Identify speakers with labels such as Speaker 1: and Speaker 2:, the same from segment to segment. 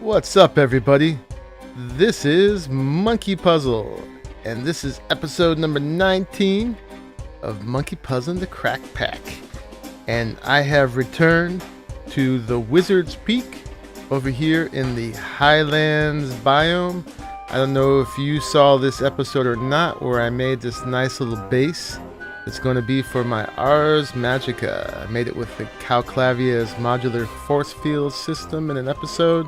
Speaker 1: What's up, everybody? This is Monkeypuzzle, and this is episode number 19 of Monkeypuzzling the CrackPack. And I have returned to the Wizard's Peak over here in the Highlands biome. I don't know if you saw this episode or not, where I made this nice little base. It's going to be for my Ars Magica. I made it with the Calclavia's modular force field system in an episode.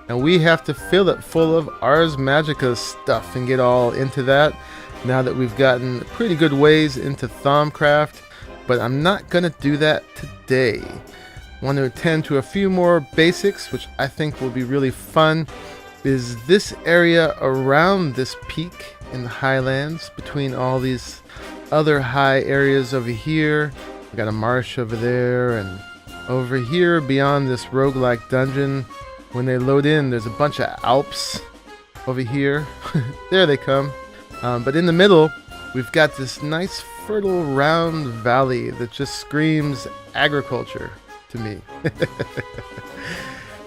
Speaker 1: And we have to fill it full of Ars Magica stuff and get all into that now that we've gotten pretty good ways into Thaumcraft. But I'm not going to do that today. I want to attend to a few more basics, which I think will be really fun. Is this area around this peak in the Highlands, between all these other high areas over here. We got a marsh over there, and over here beyond this roguelike dungeon, when they load in, there's a bunch of Alps over here. There they come. But in the middle, we've got this nice fertile round valley that just screams agriculture to me.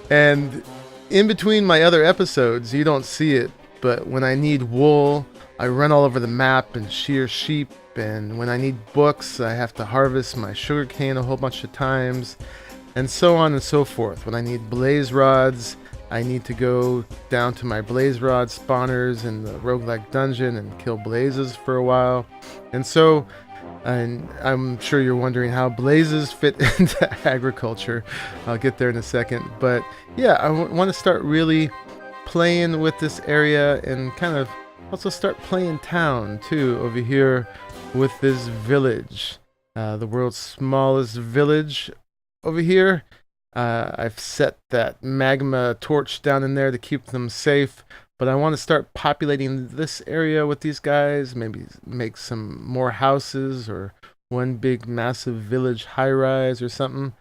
Speaker 1: And in between my other episodes, you don't see it, but when I need wool, I run all over the map and shear sheep, and when I need books, I have to harvest my sugarcane a whole bunch of times, and so on and so forth. When I need blaze rods, I need to go down to my blaze rod spawners in the roguelike dungeon and kill blazes for a while. And so, and I'm sure you're wondering how blazes fit into agriculture. I'll get there in a second. But yeah, I want to start really playing with this area and kind of also start playing town too over here with this village, the world's smallest village over here. I've set that magma torch down in there to keep them safe, but I want to start populating this area with these guys, maybe make some more houses or one big massive village high-rise or something.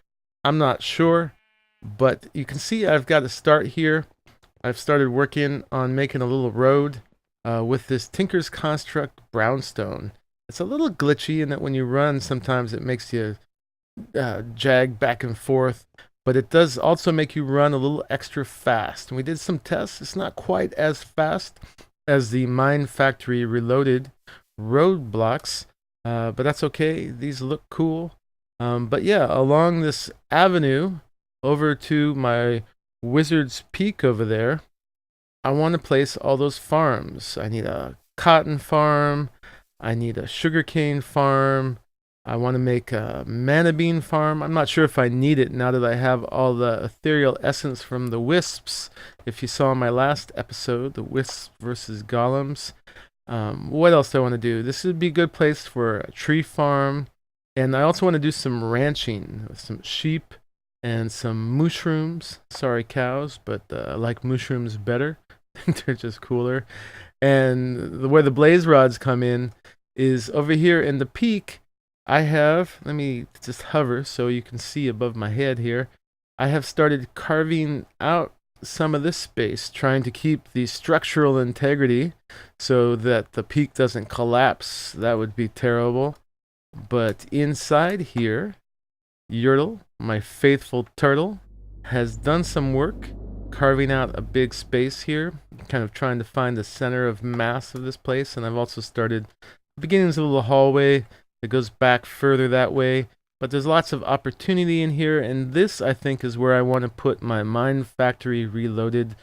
Speaker 1: I'm not sure, but you can see I've got to start here. I've started working on making a little road with this Tinker's Construct brownstone. It's a little glitchy in that when you run, sometimes it makes you jag back and forth, but it does also make you run a little extra fast. And we did some tests. It's not quite as fast as the Mine Factory Reloaded roadblocks, but that's okay. These look cool. But yeah, along this avenue over to my Wizard's Peak over there, I want to place all those farms. I need a cotton farm. I need a sugarcane farm. I want to make a mana bean farm. I'm not sure if I need it now that I have all the ethereal essence from the wisps. If you saw my last episode, the wisps versus golems. What else do I want to do? This would be a good place for a tree farm. And I also want to do some ranching with some sheep and some mushrooms. Sorry, cows, but I like mushrooms better. They're just cooler. And where the blaze rods come in is over here in the peak. I have, let me just hover so you can see above my head here. I have started carving out some of this space, trying to keep the structural integrity so that the peak doesn't collapse. That would be terrible. But inside here, Yertle, my faithful turtle, has done some work carving out a big space here, kind of trying to find the center of mass of this place. And I've also started beginnings of a little hallway that goes back further that way. But there's lots of opportunity in here, and this, I think, is where I want to put my Mine Factory Reloaded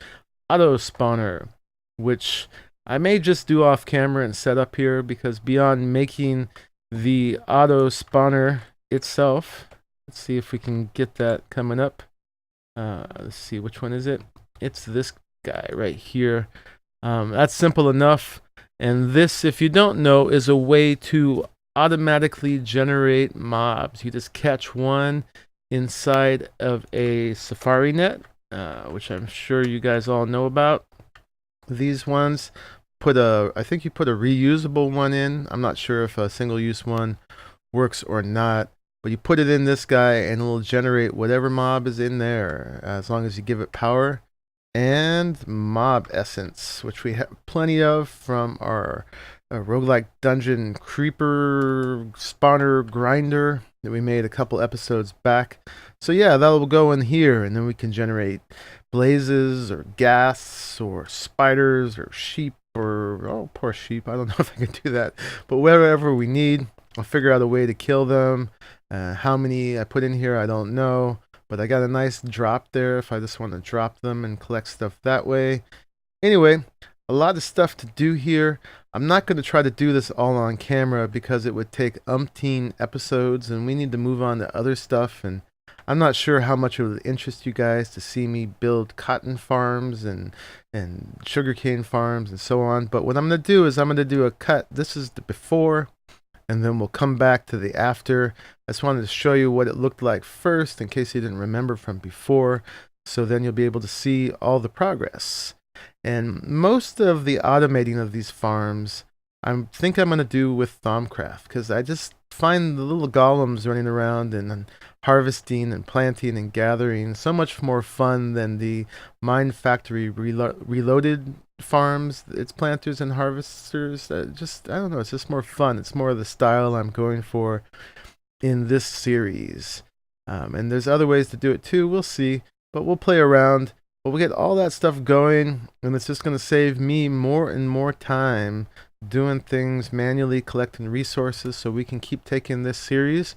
Speaker 1: auto spawner, which I may just do off camera and set up here, because beyond making the auto spawner itself, let's see if we can get that coming up. Let's see, which one is it? It's this guy right here. That's simple enough. And this, if you don't know, is a way to automatically generate mobs. You just catch one inside of a safari net, which I'm sure you guys all know about. These ones, I think you put a reusable one in. I'm not sure if a single-use one works or not. But you put it in this guy and it will generate whatever mob is in there, as long as you give it power and mob essence, which we have plenty of from our roguelike dungeon creeper spawner grinder. that we made a couple episodes back. So yeah, that will go in here, and then we can generate blazes or gas or spiders or sheep or, oh, poor sheep. I don't know if I can do that, but whatever we need, I'll figure out a way to kill them. How many I put in here, I don't know, but I got a nice drop there if I just want to drop them and collect stuff that way. Anyway, a lot of stuff to do here. I'm not going to try to do this all on camera because it would take umpteen episodes, and we need to move on to other stuff, and I'm not sure how much it would interest you guys to see me build cotton farms and sugarcane farms and so on. But what I'm going to do is I'm going to do a cut. This is the before, and then we'll come back to the after. I just wanted to show you what it looked like first in case you didn't remember from before, so then you'll be able to see all the progress. And most of the automating of these farms, I think I'm going to do with Thaumcraft, because I just find the little golems running around and harvesting and planting and gathering so much more fun than the Mine Factory Reloaded farms. It's planters and harvesters. I don't know, it's just more fun. It's more of the style I'm going for in this series. And there's other ways to do it too. We'll see, but we'll play around. But we'll get all that stuff going, and it's just going to save me more and more time doing things manually, collecting resources, so we can keep taking this series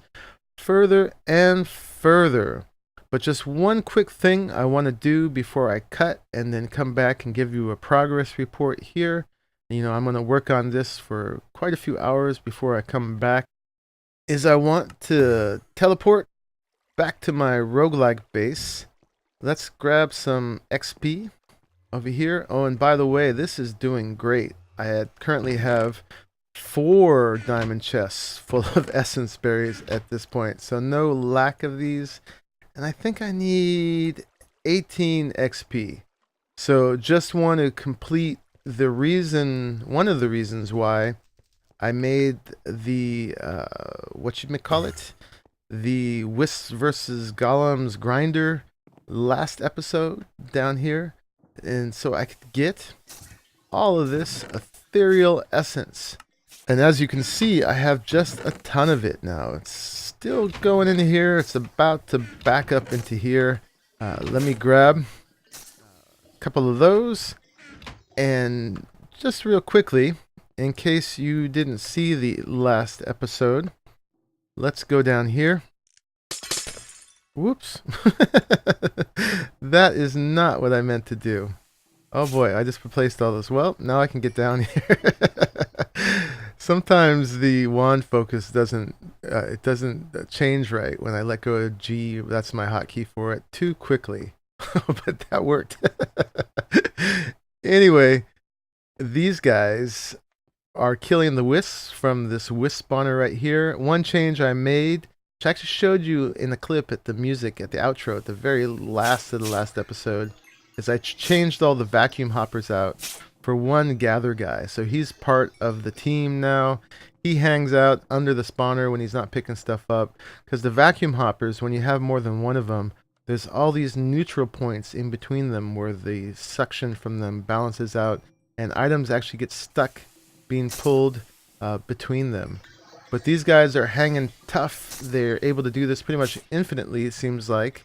Speaker 1: further and further. But just one quick thing I want to do before I cut and then come back and give you a progress report here. You know, I'm going to work on this for quite a few hours before I come back, is I want to teleport back to my roguelike base. Let's grab some XP over here. Oh, and by the way, this is doing great. I currently have 4 diamond chests full of essence berries at this point, so no lack of these. And I think I need 18 XP. So just want to complete the reason, one of the reasons why I made the, what you may call it, the Wisps versus Golems grinder last episode down here, and so I could get all of this ethereal essence. And as you can see, I have just a ton of it now. It's still going into here. It's about to back up into here. Let me grab a couple of those, and just real quickly, in case you didn't see the last episode, let's go down here. Whoops. That is not what I meant to do. Oh boy, I just replaced all this. Well, now I can get down here. Sometimes the wand focus doesn't change right when I let go of G. That's my hotkey for it, too quickly. But that worked. Anyway, these guys are killing the wisps from this wisp spawner right here. One change I made, which I actually showed you in the clip at the music at the outro at the very last of the last episode, is I changed all the vacuum hoppers out for one gather guy. So he's part of the team now. He hangs out under the spawner when he's not picking stuff up, because the vacuum hoppers, when you have more than one of them, there's all these neutral points in between them where the suction from them balances out, and items actually get stuck being pulled between them. But these guys are hanging tough. They're able to do this pretty much infinitely, it seems like.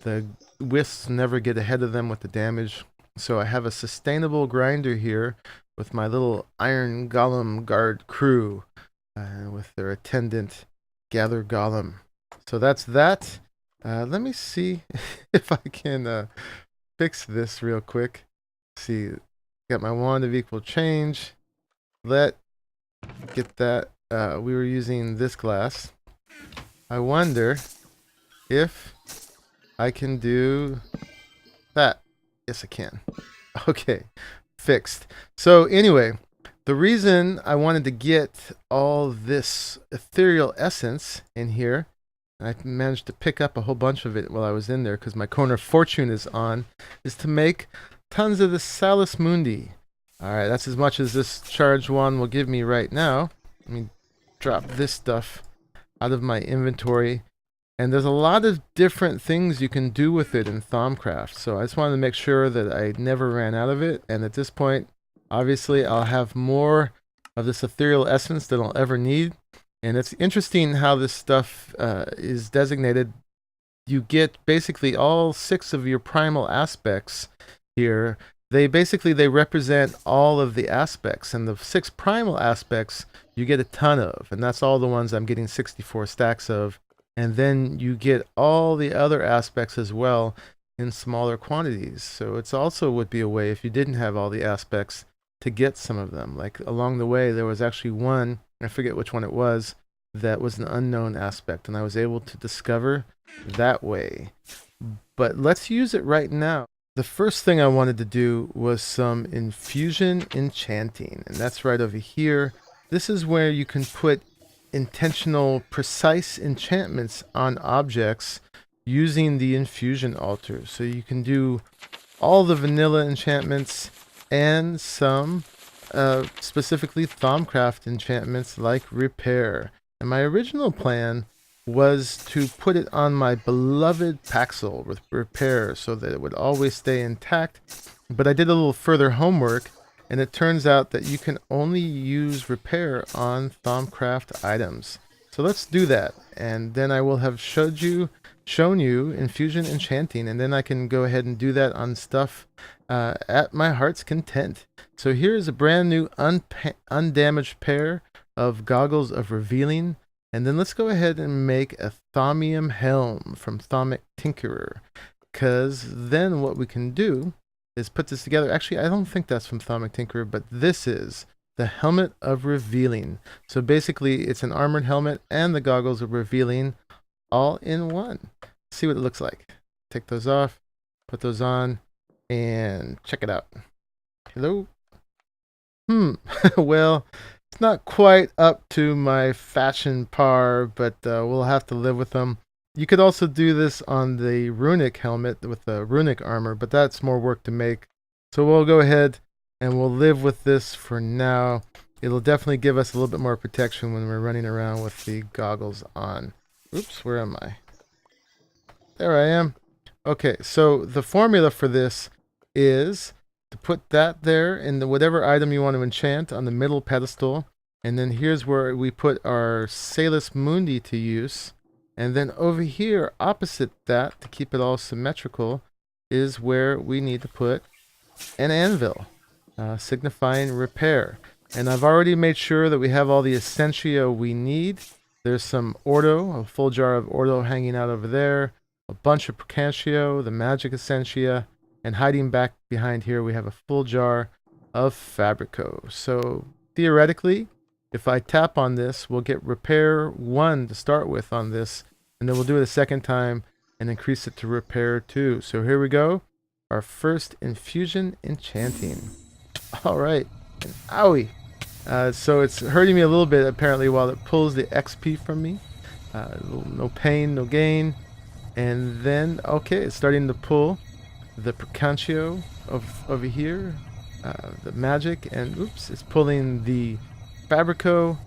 Speaker 1: The wisps never get ahead of them with the damage. So I have a sustainable grinder here with my little iron golem guard crew with their attendant gather golem. So that's that. Let me see if I can fix this real quick. See, got my wand of equal change. Get that. We were using this glass. I wonder if I can do that. Yes, I can. Okay, fixed. So anyway, the reason I wanted to get all this ethereal essence in here, I managed to pick up a whole bunch of it while I was in there because my corner of fortune is on, is to make tons of the Salus Mundi. Alright, that's as much as this charge wand will give me right now. Let me drop this stuff out of my inventory. And there's a lot of different things you can do with it in Thaumcraft. So I just wanted to make sure that I never ran out of it. And at this point, obviously, I'll have more of this ethereal essence than I'll ever need. And it's interesting how this stuff is designated. You get basically all 6 of your primal aspects here. They represent all of the aspects, and the 6 primal aspects you get a ton of, and that's all the ones I'm getting 64 stacks of. And then you get all the other aspects as well in smaller quantities. So it's also would be a way, if you didn't have all the aspects, to get some of them. Like along the way, there was actually one, I forget which one it was, that was an unknown aspect, and I was able to discover that way. But let's use it right now. The first thing I wanted to do was some infusion enchanting, and that's right over here. This is where you can put intentional, precise enchantments on objects using the infusion altar. So you can do all the vanilla enchantments and some specifically Thaumcraft enchantments like repair. And my original plan was to put it on my beloved Paxel with repair so that it would always stay intact. But I did a little further homework, and it turns out that you can only use repair on Thaumcraft items. So let's do that, and then I will have shown you infusion enchanting, and then I can go ahead and do that on stuff at my heart's content. So here's a brand new undamaged pair of goggles of revealing. And then let's go ahead and make a Thaumium helm from Thaumic Tinkerer. Because then what we can do is put this together. Actually, I don't think that's from Thaumic Tinkerer, but this is the Helmet of Revealing. So basically, it's an armored helmet and the goggles of revealing all in one. Let's see what it looks like. Take those off, put those on, and check it out. Hello? Well, it's not quite up to my fashion par, but we'll have to live with them. You could also do this on the runic helmet with the runic armor, but that's more work to make. So we'll go ahead and we'll live with this for now. It'll definitely give us a little bit more protection when we're running around with the goggles on. Oops, where am I? There I am. Okay, so the formula for this is to put that there in the whatever item you want to enchant on the middle pedestal. And then here's where we put our Salus Mundi to use. And then over here, opposite that, to keep it all symmetrical, is where we need to put an anvil, signifying repair. And I've already made sure that we have all the essentia we need. There's some Ordo, a full jar of Ordo hanging out over there, a bunch of Procantio, the magic essentia, and hiding back behind here we have a full jar of Fabrico. So theoretically, if I tap on this, we'll get repair 1 to start with on this, and then we'll do it a second time and increase it to repair 2. So here we go, our first infusion enchanting. All right, and owie. So it's hurting me a little bit apparently while it pulls the XP from me. No pain, no gain. And then, okay, it's starting to pull the Procantio over here, the magic, and oops, it's pulling the Fabrico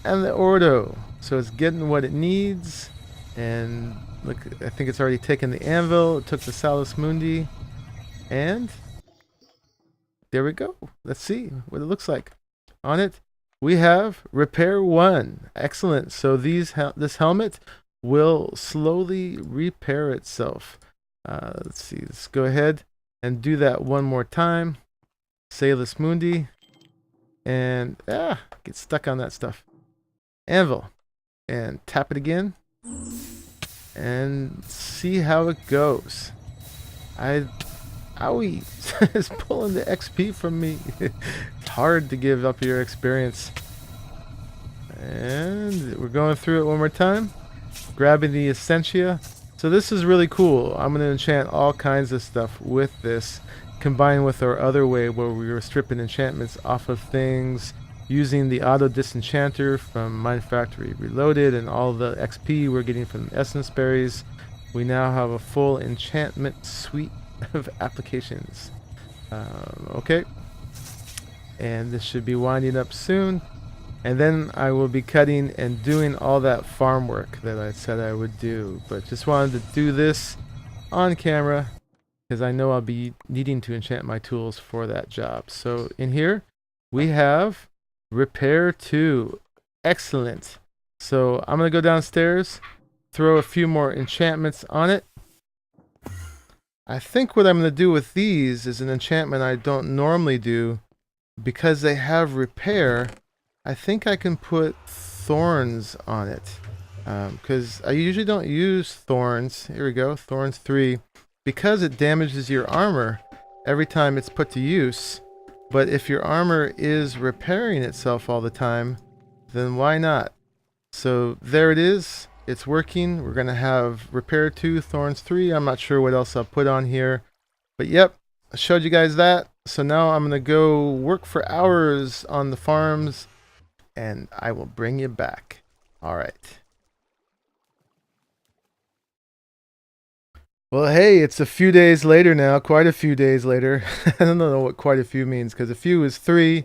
Speaker 1: and the Ordo. So it's getting what it needs. And look, I think it's already taken the anvil. It took the Salus Mundi. And there we go. Let's see what it looks like. On it, we have repair 1. Excellent. So this helmet will slowly repair itself. Let's see. Let's go ahead and do that one more time. Salus Mundi. And get stuck on that stuff. Anvil. And tap it again. And see how it goes. Owie. It's pulling the XP from me. It's hard to give up your experience. And we're going through it one more time. Grabbing the essentia. So this is really cool. I'm going to enchant all kinds of stuff with this, combined with our other way where we were stripping enchantments off of things, using the auto disenchanter from Mind Factory Reloaded and all the XP we're getting from essence berries. We now have a full enchantment suite of applications. Okay, and this should be winding up soon, and then I will be cutting and doing all that farm work that I said I would do, but just wanted to do this on camera because I know I'll be needing to enchant my tools for that job. So in here we have repair 2. Excellent. So I'm going to go downstairs, throw a few more enchantments on it. I think what I'm going to do with these is an enchantment I don't normally do. Because they have repair, I think I can put thorns on it. Because I usually don't use thorns. Here we go, thorns 3. Because it damages your armor every time it's put to use. But if your armor is repairing itself all the time, then why not? So there it is. It's working. We're going to have repair 2, thorns 3. I'm not sure what else I'll put on here. But yep, I showed you guys that. So now I'm going to go work for hours on the farms, and I will bring you back. All right. Well, hey, it's a few days later now, quite a few days later. I don't know what quite a few means, because a few is 3,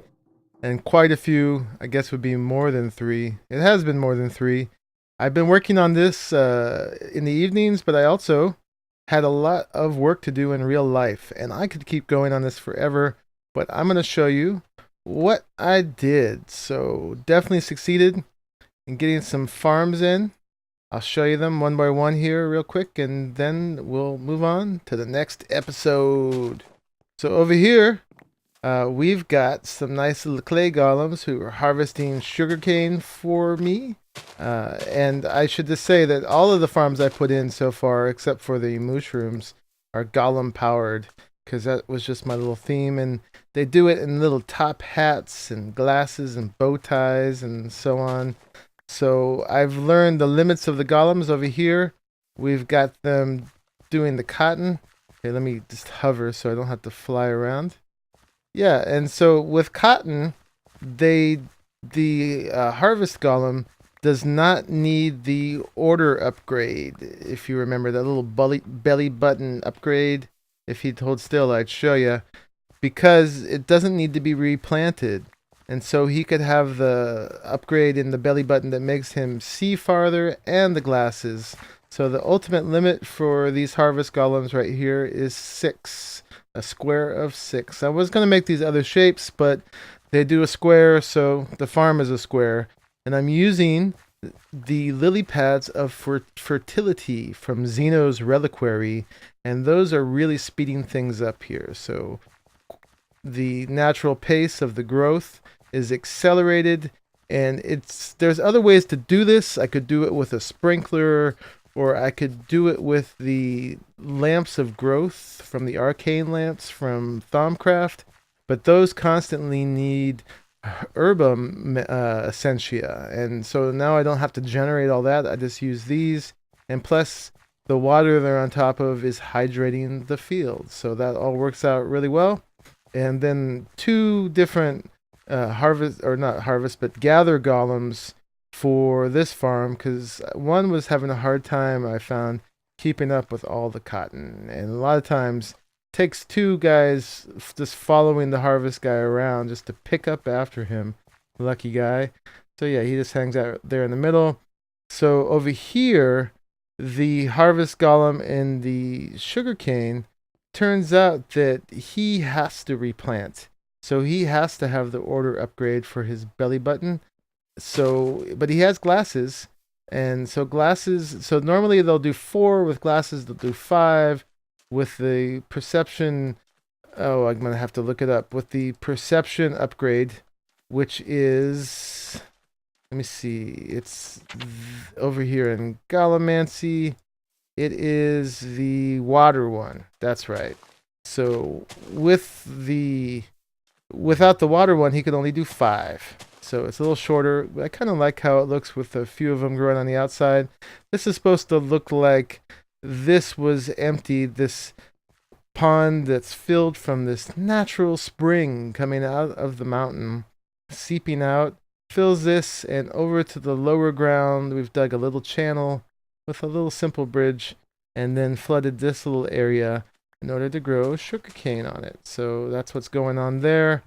Speaker 1: and quite a few, I guess, would be more than 3. It has been more than 3. I've been working on this in the evenings, but I also had a lot of work to do in real life, and I could keep going on this forever, but I'm going to show you what I did. So definitely succeeded in getting some farms in. I'll show you them one by one here real quick, and then we'll move on to the next episode. So over here, we've got some nice little clay golems who are harvesting sugarcane for me. And I should just say that all of the farms I put in so far, except for the mushrooms, are golem powered, because that was just my little theme. And they do it in little top hats and glasses and bow ties and so on. So I've learned the limits of the golems over here. We've got them doing the cotton. Okay, let me just hover so I don't have to fly around. Yeah, and so with cotton, the harvest golem does not need the order upgrade. If you remember that little belly button upgrade, if he'd hold still, I'd show you, because it doesn't need to be replanted. And so he could have the upgrade in the belly button that makes him see farther, and the glasses. So the ultimate limit for these harvest golems right here is 6. A square of 6. I was going to make these other shapes, but they do a square, so the farm is a square. And I'm using the lily pads of fertility from Xeno's reliquary, and those are really speeding things up here. So the natural pace of the growth is accelerated, and there's other ways to do this. I could do it with a sprinkler, or I could do it with the lamps of growth from the arcane lamps from Thaumcraft, but those constantly need herba essentia, and so now I don't have to generate all that. I just use these, and plus the water they're on top of is hydrating the field, so that all works out really well. And then 2 different gather golems for this farm, because one was having a hard time, I found, keeping up with all the cotton, and a lot of times it takes 2 guys just following the harvest guy around just to pick up after him. Lucky guy. So yeah, he just hangs out there in the middle. So over here, the harvest golem and the sugarcane, turns out that he has to replant. So he has to have the order upgrade for his belly button. So, but he has glasses, and so glasses. So normally they'll do 4 with glasses. They'll do 5 with the perception. Oh, I'm gonna have to look it up. With the perception upgrade, which is, let me see. It's over here in Golemancy. It is the water one. That's right. So without the water one, he could only do 5. So it's a little shorter. I kind of like how it looks with a few of them growing on the outside. This is supposed to look like this was emptied, this pond that's filled from this natural spring coming out of the mountain, seeping out, fills this, and over to the lower ground, we've dug a little channel with a little simple bridge, and then flooded this little area in order to grow sugarcane on it. So that's what's going on there.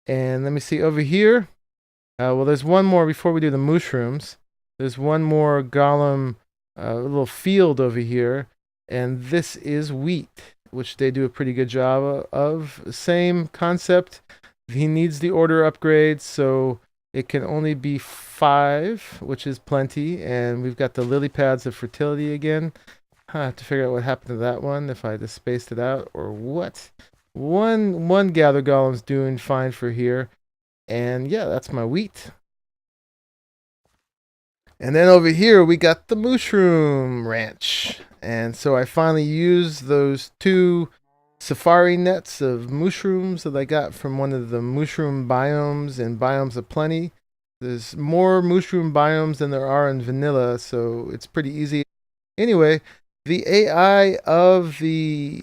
Speaker 1: And let me see over here. Well, there's one more before we do the mushrooms. There's one more golem, little field over here, and this is wheat, which they do a pretty good job of. Same concept. He needs the order upgrade, so it can only be 5, which is plenty. And we've got the lily pads of fertility again. I have to figure out what happened to that one, if I just spaced it out or what. One gather golem's doing fine for here. And yeah, that's my wheat. And then over here we got the mushroom ranch. And so I finally used those 2 safari nets of mushrooms that I got from one of the mushroom biomes in Biomes of Plenty. There's more mushroom biomes than there are in vanilla, so it's pretty easy. Anyway, the AI of the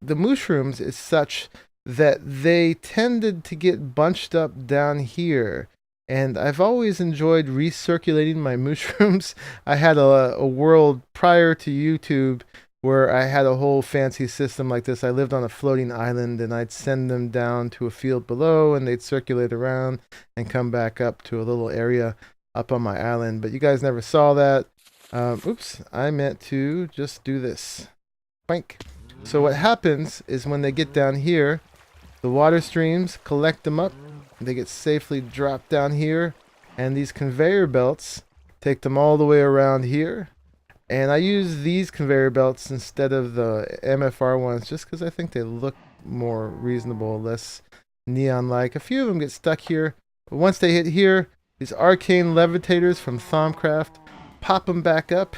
Speaker 1: mushrooms is such that they tended to get bunched up down here. And I've always enjoyed recirculating my mushrooms. I had a world prior to YouTube where I had a whole fancy system like this. I lived on a floating island, and I'd send them down to a field below, and they'd circulate around and come back up to a little area up on my island. But you guys never saw that. Oops, I meant to just do this. Boink. So what happens is when they get down here, the water streams collect them up. They get safely dropped down here, and these conveyor belts take them all the way around here. And I use these conveyor belts instead of the MFR ones just because I think they look more reasonable, less neon-like. A few of them get stuck here, but once they hit here, these arcane levitators from Thaumcraft pop them back up,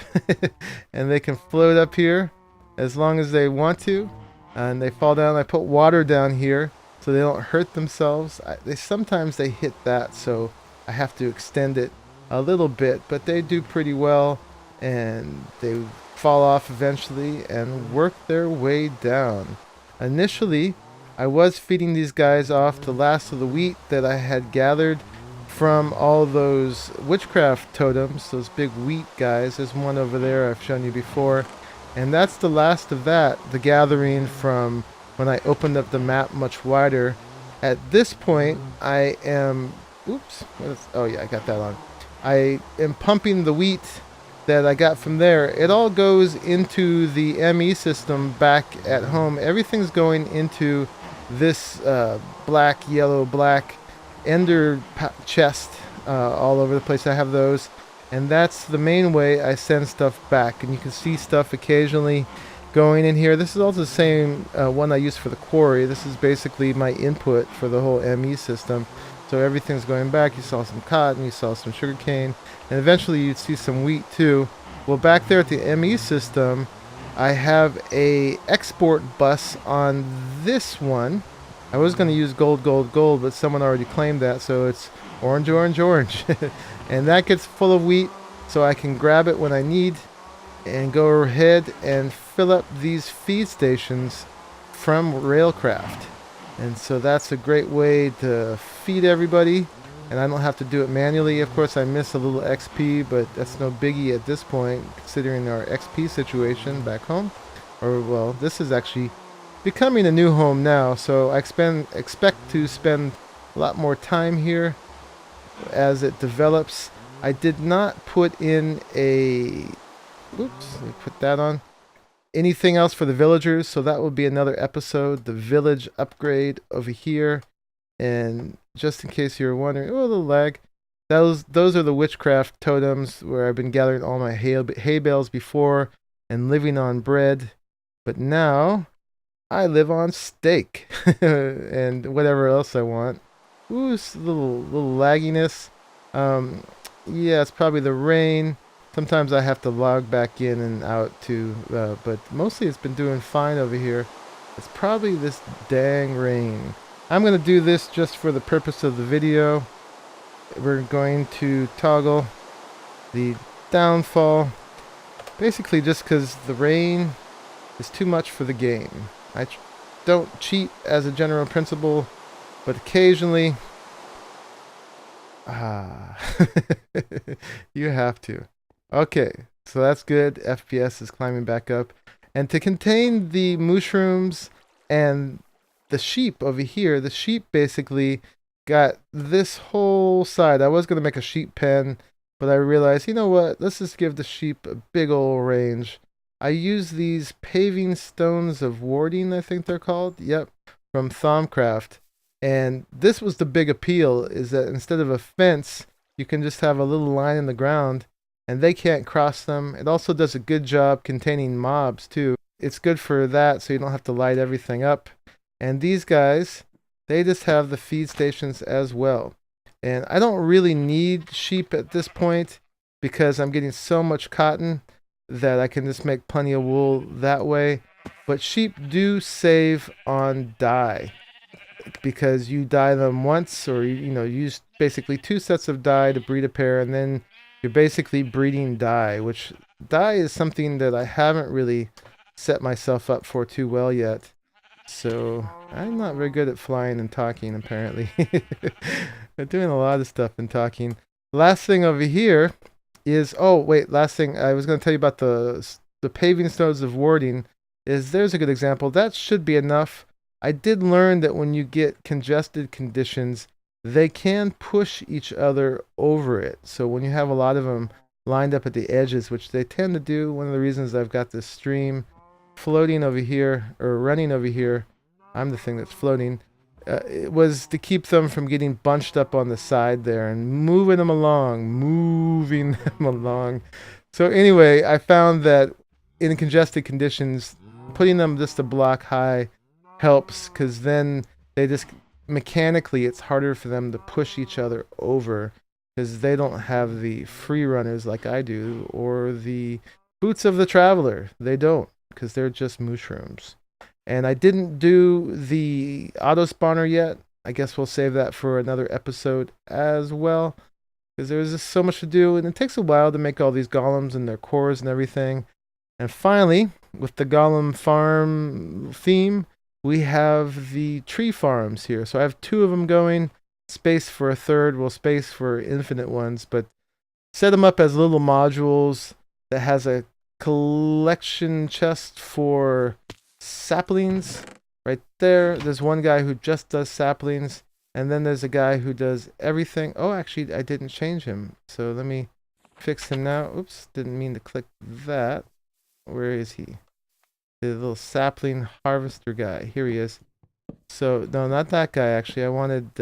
Speaker 1: and they can float up here as long as they want to, and they fall down. I put water down here so they don't hurt themselves. Sometimes they hit that, so I have to extend it a little bit, but they do pretty well, and they fall off eventually and work their way down. Initially, I was feeding these guys off the last of the wheat that I had gathered from all those witchcraft totems, those big wheat guys. There's one over there I've shown you before. And that's the last of that, the gathering from when I opened up the map much wider. At this point, I am... Oops. Oh, yeah, I got that on. I am pumping the wheat that I got from there. It all goes into the ME system back at home. Everything's going into this black, yellow, black ender chest all over the place. I have those. And that's the main way I send stuff back. And you can see stuff occasionally going in here. This is also the same one I use for the quarry. This is basically my input for the whole ME system. So everything's going back. You saw some cotton, you saw some sugarcane, and eventually you'd see some wheat too. Well, back there at the ME system, I have a export bus on this one. I was going to use gold, gold, gold, but someone already claimed that, so it's orange, orange, orange. And that gets full of wheat, so I can grab it when I need and go ahead and fill up these feed stations from Railcraft. And so that's a great way to feed everybody, and I don't have to do it manually. Of course, I miss a little XP, but that's no biggie at this point, considering our XP situation back home. Or, well, this is actually becoming a new home now, so I expect to spend a lot more time here as it develops. I did not put in a... Oops, let me put that on. Anything else for the villagers, so that will be another episode, the village upgrade over here. And just in case you're wondering, oh, a little lag, those are the witchcraft totems where I've been gathering all my hay bales before and living on bread. But now I live on steak and whatever else I want. Ooh, it's a little lagginess. Yeah, it's probably the rain. Sometimes I have to log back in and out too, but mostly it's been doing fine over here. It's probably this dang rain. I'm going to do this just for the purpose of the video. We're going to toggle the downfall, basically just because the rain is too much for the game. I don't cheat as a general principle, but occasionally, you have to. Okay, so that's good. FPS is climbing back up. And to contain the mushrooms and the sheep over here, the sheep basically got this whole side. I was going to make a sheep pen, but I realized, you know what? Let's just give the sheep a big old range. I use these paving stones of warding, I think they're called. Yep, from Thaumcraft. And this was the big appeal, is that instead of a fence, you can just have a little line in the ground and they can't cross them. It also does a good job containing mobs too. It's good for that, so you don't have to light everything up. And these guys, they just have the feed stations as well. And I don't really need sheep at this point because I'm getting so much cotton that I can just make plenty of wool that way. But sheep do save on dye because you dye them once, or use basically two sets of dye to breed a pair, and then you're basically breeding dye, which dye is something that I haven't really set myself up for too well yet. So I'm not very good at flying and talking, apparently. I'm doing a lot of stuff and talking. Last thing over here is, oh wait, last thing I was going to tell you about the paving stones of warding. Is there's a good example. That should be enough. I did learn that when you get congested conditions, they can push each other over it. So when you have a lot of them lined up at the edges, which they tend to do, one of the reasons I've got this stream floating over here, or running over here, I'm the thing that's floating, it was to keep them from getting bunched up on the side there and moving them along. So anyway, I found that in congested conditions, putting them just a block high helps, because then they just mechanically, it's harder for them to push each other over because they don't have the free runners like I do, or the boots of the traveler. They don't, because they're just mushrooms. And I didn't do the auto spawner yet. I guess we'll save that for another episode as well, because there's just so much to do, and it takes a while to make all these golems and their cores and everything. And finally, with the golem farm theme, we have the tree farms here. So I have two of them going, space for a third, well, space for infinite ones, but set them up as little modules that has a collection chest for saplings right there. There's one guy who just does saplings, and then there's a guy who does everything. Oh, actually, I didn't change him, so let me fix him now. Oops, didn't mean to click that. Where is he? The little sapling harvester guy. Here he is. So, no, not that guy, actually. I wanted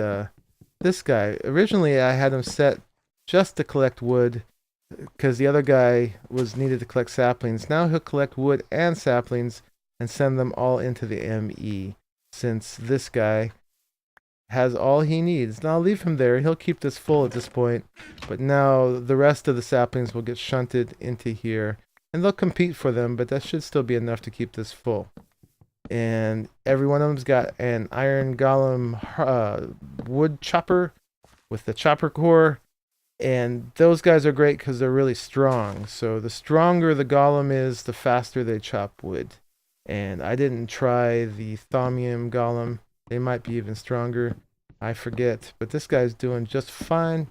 Speaker 1: this guy. Originally, I had him set just to collect wood, because the other guy was needed to collect saplings. Now he'll collect wood and saplings and send them all into the ME, since this guy has all he needs. Now I'll leave him there. He'll keep this full at this point, but now the rest of the saplings will get shunted into here, and they'll compete for them, but that should still be enough to keep this full. And every one of them's got an iron golem wood chopper with the chopper core, and those guys are great because they're really strong. So the stronger the golem is, the faster they chop wood. And I didn't try the thaumium golem. They might be even stronger. I forget. But this guy's doing just fine,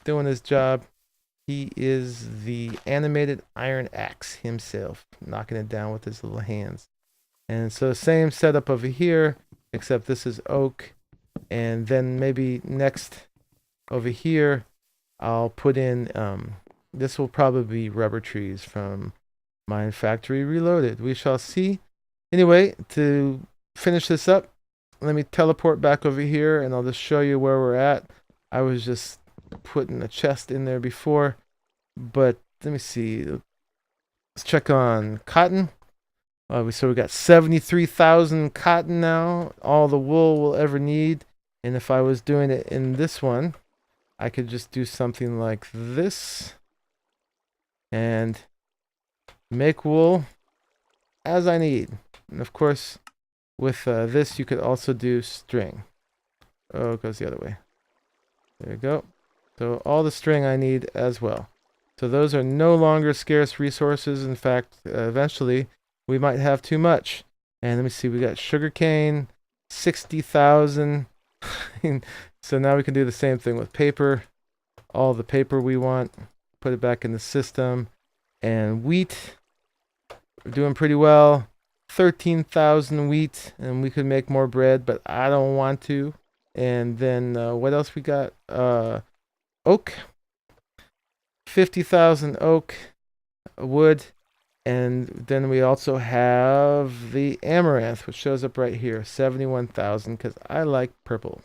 Speaker 1: doing his job. He is the animated iron axe himself, knocking it down with his little hands. And so same setup over here, except this is oak. And then maybe next over here, I'll put in, this will probably be rubber trees from Mine Factory Reloaded. We shall see. Anyway, to finish this up, let me teleport back over here and I'll just show you where we're at. I was just putting a chest in there before, but let me see. Let's check on cotton. So we got 73,000 cotton now, all the wool we'll ever need. And if I was doing it in this one, I could just do something like this and make wool as I need. And of course, with this, you could also do string. Oh, it goes the other way. There you go. So all the string I need as well. So those are no longer scarce resources. In fact, eventually we might have too much. And let me see, we got sugarcane, 60,000. So now we can do the same thing with paper. All the paper we want, put it back in the system. And wheat, we're doing pretty well. 13,000 wheat, and we could make more bread, but I don't want to. And then what else we got? Oak, 50,000 oak wood, And then we also have the amaranth, which shows up right here, 71,000, because I like purple.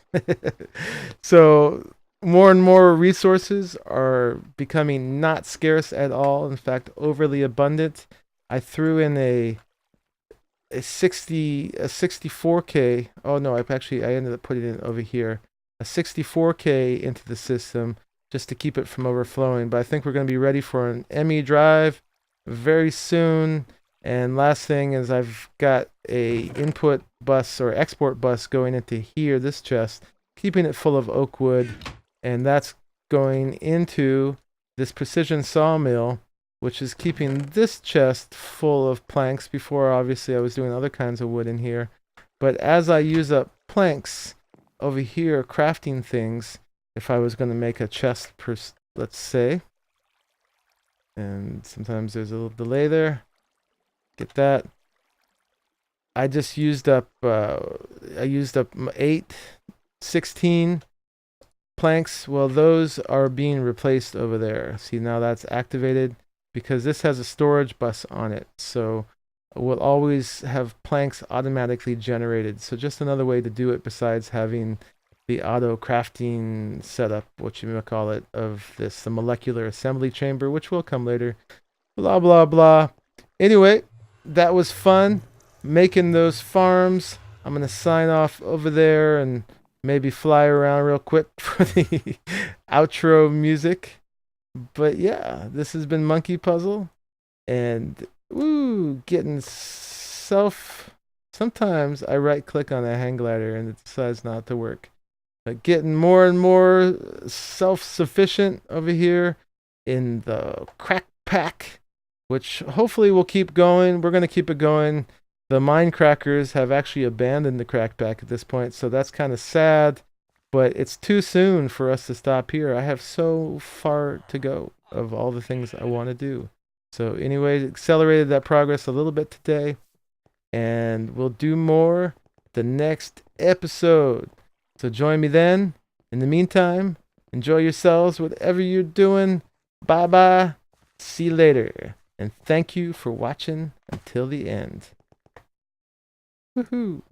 Speaker 1: So more and more resources are becoming not scarce at all. In fact, overly abundant. I threw in a 64K. Oh no, I ended up putting it over here. A 64K into the system just to keep it from overflowing. But I think we're going to be ready for an ME drive very soon. And last thing is I've got a input bus or export bus going into here, this chest, keeping it full of oak wood, and that's going into this precision sawmill, which is keeping this chest full of planks. Before, obviously, I was doing other kinds of wood in here. But as I use up planks over here, crafting things, if I was going to make a chest, let's say, and sometimes there's a little delay there. Get that. I just used up, I used up 8, 16 planks. Well, those are being replaced over there. See, now that's activated because this has a storage bus on it. So we'll always have planks automatically generated. So just another way to do it besides having the auto crafting setup, what you may call it, of this, the molecular assembly chamber, which will come later. Blah, blah, blah. Anyway, that was fun making those farms. I'm going to sign off over there and maybe fly around real quick for the outro music. But yeah, this has been Monkeypuzzle. And getting sometimes I right click on a hang glider and it decides not to work. But getting more and more self-sufficient over here in the crack pack, which hopefully will keep going. We're going to keep it going. The Mindcrackers have actually abandoned the crack pack at this point, so that's kind of sad. But it's too soon for us to stop here. I have so far to go of all the things I want to do. So anyway, accelerated that progress a little bit today. And we'll do more the next episode. So join me then. In the meantime, enjoy yourselves, whatever you're doing. Bye-bye. See you later. And thank you for watching until the end. Woohoo!